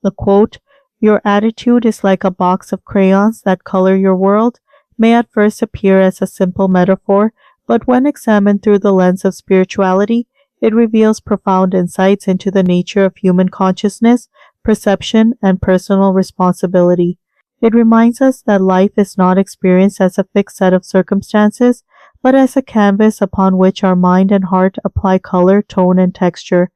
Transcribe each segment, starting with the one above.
The quote, "Your attitude is like a box of crayons that color your world," may at first appear as a simple metaphor, but when examined through the lens of spirituality, it reveals profound insights into the nature of human consciousness, perception, and personal responsibility. It reminds us that life is not experienced as a fixed set of circumstances, but as a canvas upon which our mind and heart apply color, tone, and texture.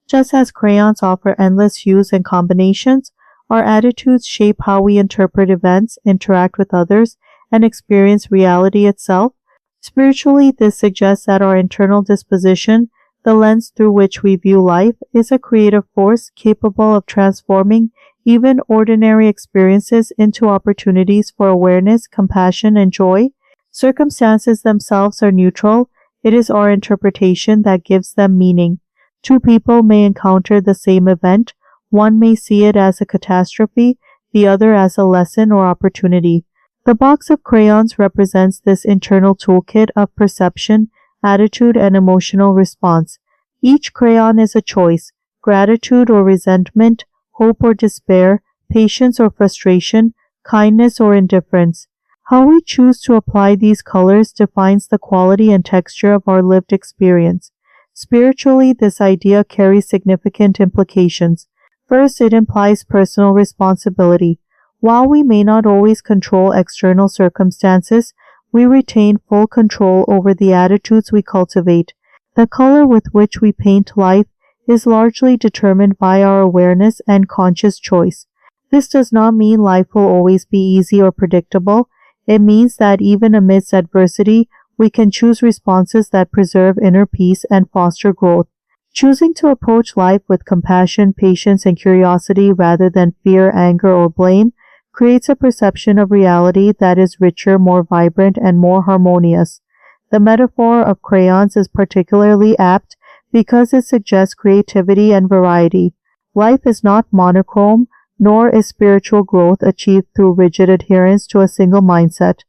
Just as crayons offer endless hues and combinations, our attitudes shape how we interpret events, interact with others, and experience reality itself. Spiritually, this suggests that our internal disposition, the lens through which we view life, is a creative force capable of transforming even ordinary experiences into opportunities for awareness, compassion, and joy. Circumstances themselves are neutral. It is our interpretation that gives them meaning. Two people may encounter the same event. One may see it as a catastrophe, the other as a lesson or opportunity. The box of crayons represents this internal toolkit of perception, attitude, and emotional response. Each crayon is a choice: gratitude or resentment, hope or despair, patience or frustration, kindness or indifference. How we choose to apply these colors defines the quality and texture of our lived experience. Spiritually, this idea carries significant implications. First, it implies personal responsibility. While we may not always control external circumstances, we retain full control over the attitudes we cultivate. The color with which we paint life is largely determined by our awareness and conscious choice. This does not mean life will always be easy or predictable. It means that even amidst adversity, we can choose responses that preserve inner peace and foster growth. Choosing to approach life with compassion, patience, and curiosity rather than fear, anger, or blame creates a perception of reality that is richer, more vibrant, and more harmonious. The metaphor of crayons is particularly apt because it suggests creativity and variety. Life is not monochrome, nor is spiritual growth achieved through rigid adherence to a single mindset.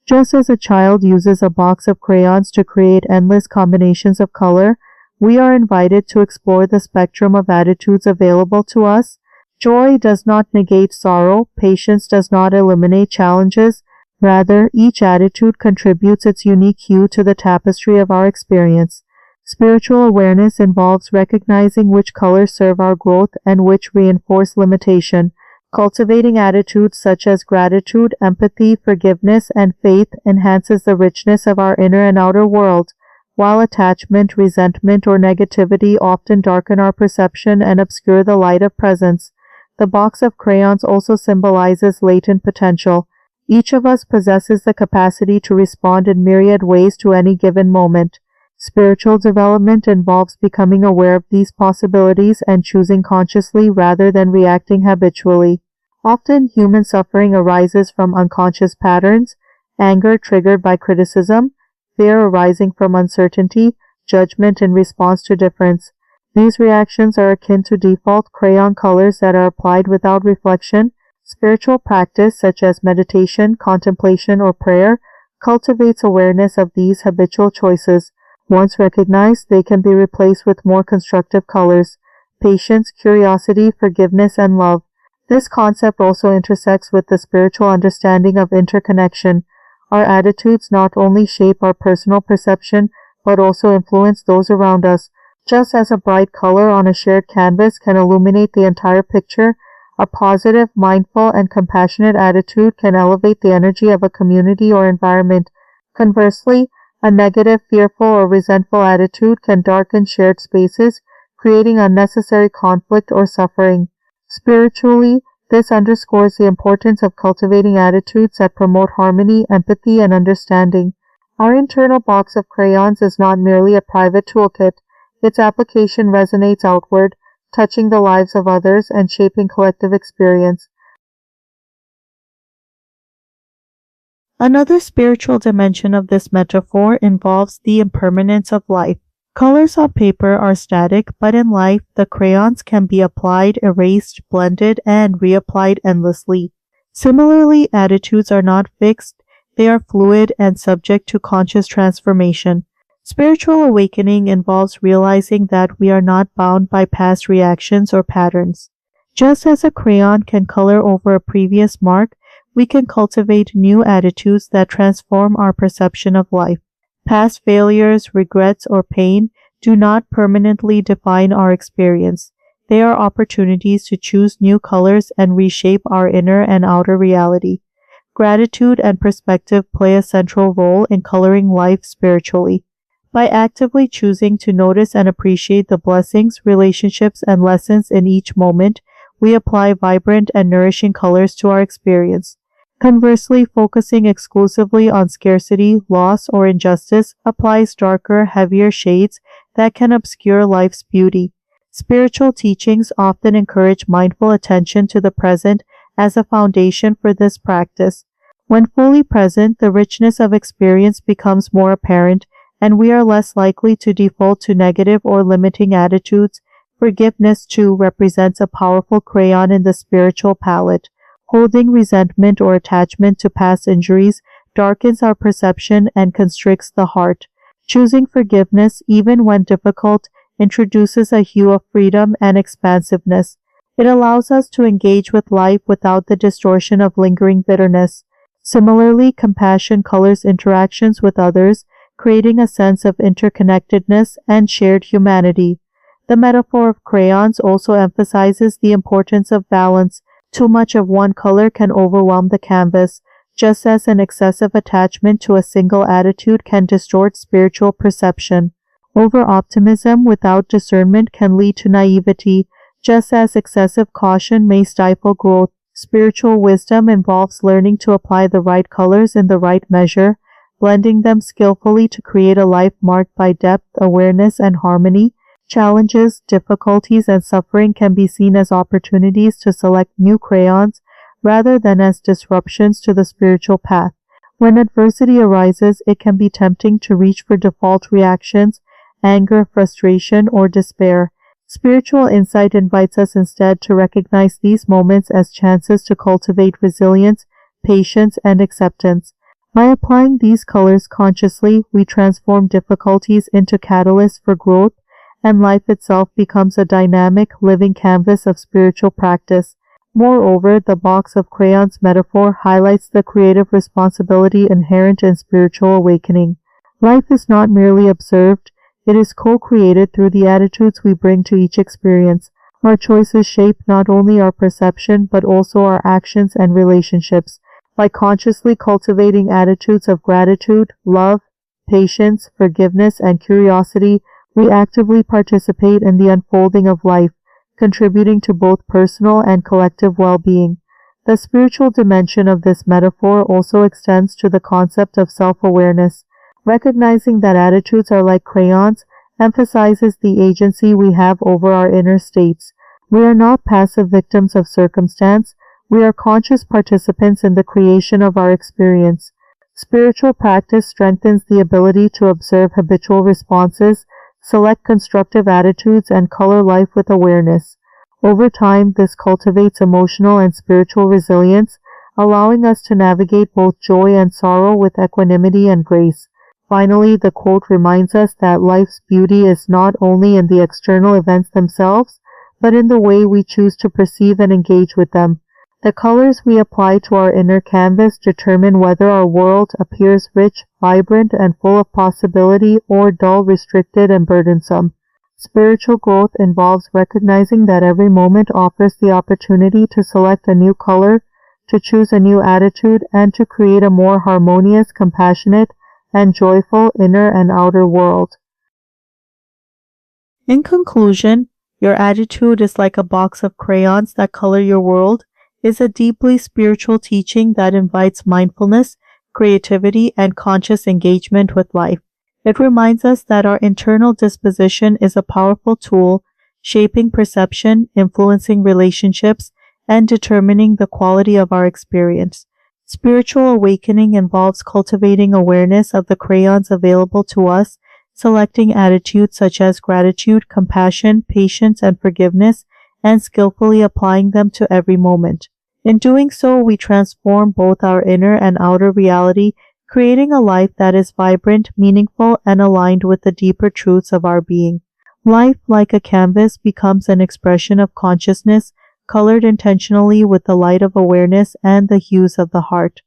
Just as a child uses a box of crayons to create endless combinations of color, we are invited to explore the spectrum of attitudes available to us. Joy does not negate sorrow. Patience does not eliminate challenges. Rather, each attitude contributes its unique hue to the tapestry of our experience. Spiritual awareness involves recognizing which colors serve our growth and which reinforce limitation. Cultivating attitudes such as gratitude, empathy, forgiveness, and faith enhances the richness of our inner and outer world, while attachment, resentment, or negativity often darken our perception and obscure the light of presence. The box of crayons also symbolizes latent potential. Each of us possesses the capacity to respond in myriad ways to any given moment. Spiritual development involves becoming aware of these possibilities and choosing consciously rather than reacting habitually. Often, human suffering arises from unconscious patterns: anger triggered by criticism, fear arising from uncertainty, judgment in response to difference. These reactions are akin to default crayon colors that are applied without reflection. Spiritual practice, such as meditation, contemplation, or prayer, cultivates awareness of these habitual choices. Once recognized, they can be replaced with more constructive colors: patience, curiosity, forgiveness, and love. This concept also intersects with the spiritual understanding of interconnection. Our attitudes not only shape our personal perception, but also influence those around us. Just as a bright color on a shared canvas can illuminate the entire picture, a positive, mindful, and compassionate attitude can elevate the energy of a community or environment. Conversely, a negative, fearful, or resentful attitude can darken shared spaces, creating unnecessary conflict or suffering. Spiritually, this underscores the importance of cultivating attitudes that promote harmony, empathy, and understanding. Our internal box of crayons is not merely a private toolkit. Its application resonates outward, touching the lives of others and shaping collective experience. Another spiritual dimension of this metaphor involves the impermanence of life. Colors on paper are static, but in life, the crayons can be applied, erased, blended, and reapplied endlessly. Similarly, attitudes are not fixed, they are fluid and subject to conscious transformation. Spiritual awakening involves realizing that we are not bound by past reactions or patterns. Just as a crayon can color over a previous mark, we can cultivate new attitudes that transform our perception of life. Past failures, regrets, or pain do not permanently define our experience. They are opportunities to choose new colors and reshape our inner and outer reality. Gratitude and perspective play a central role in coloring life spiritually. By actively choosing to notice and appreciate the blessings, relationships, and lessons in each moment, we apply vibrant and nourishing colors to our experience. Conversely, focusing exclusively on scarcity, loss, or injustice applies darker, heavier shades that can obscure life's beauty. Spiritual teachings often encourage mindful attention to the present as a foundation for this practice. When fully present, the richness of experience becomes more apparent, and we are less likely to default to negative or limiting attitudes. Forgiveness, too, represents a powerful crayon in the spiritual palette. Holding resentment or attachment to past injuries darkens our perception and constricts the heart. Choosing forgiveness, even when difficult, introduces a hue of freedom and expansiveness. It allows us to engage with life without the distortion of lingering bitterness. Similarly, compassion colors interactions with others, creating a sense of interconnectedness and shared humanity. The metaphor of crayons also emphasizes the importance of balance. Too much of one color can overwhelm the canvas, just as an excessive attachment to a single attitude can distort spiritual perception. Over-optimism without discernment can lead to naivety, just as excessive caution may stifle growth. Spiritual wisdom involves learning to apply the right colors in the right measure, blending them skillfully to create a life marked by depth, awareness, and harmony. Challenges, difficulties, and suffering can be seen as opportunities to select new crayons rather than as disruptions to the spiritual path. When adversity arises, it can be tempting to reach for default reactions, anger, frustration, or despair. Spiritual insight invites us instead to recognize these moments as chances to cultivate resilience, patience, and acceptance. By applying these colors consciously, we transform difficulties into catalysts for growth, and life itself becomes a dynamic, living canvas of spiritual practice. Moreover, the box of crayons metaphor highlights the creative responsibility inherent in spiritual awakening. Life is not merely observed, it is co-created through the attitudes we bring to each experience. Our choices shape not only our perception, but also our actions and relationships. By consciously cultivating attitudes of gratitude, love, patience, forgiveness, and curiosity, we actively participate in the unfolding of life, contributing to both personal and collective well-being. The spiritual dimension of this metaphor also extends to the concept of self-awareness. Recognizing that attitudes are like crayons emphasizes the agency we have over our inner states. We are not passive victims of circumstance, we are conscious participants in the creation of our experience. Spiritual practice strengthens the ability to observe habitual responses, select constructive attitudes, and color life with awareness. Over time, this cultivates emotional and spiritual resilience, allowing us to navigate both joy and sorrow with equanimity and grace. Finally, the quote reminds us that life's beauty is not only in the external events themselves, but in the way we choose to perceive and engage with them. The colors we apply to our inner canvas determine whether our world appears rich, vibrant, and full of possibility, or dull, restricted, and burdensome. Spiritual growth involves recognizing that every moment offers the opportunity to select a new color, to choose a new attitude, and to create a more harmonious, compassionate, and joyful inner and outer world. In conclusion, your attitude is like a box of crayons that color your world is a deeply spiritual teaching that invites mindfulness, creativity, and conscious engagement with life. It reminds us that our internal disposition is a powerful tool, shaping perception, influencing relationships, and determining the quality of our experience. Spiritual awakening involves cultivating awareness of the crayons available to us, selecting attitudes such as gratitude, compassion, patience, and forgiveness, and skillfully applying them to every moment. In doing so, we transform both our inner and outer reality, creating a life that is vibrant, meaningful, and aligned with the deeper truths of our being. Life, like a canvas, becomes an expression of consciousness, colored intentionally with the light of awareness and the hues of the heart.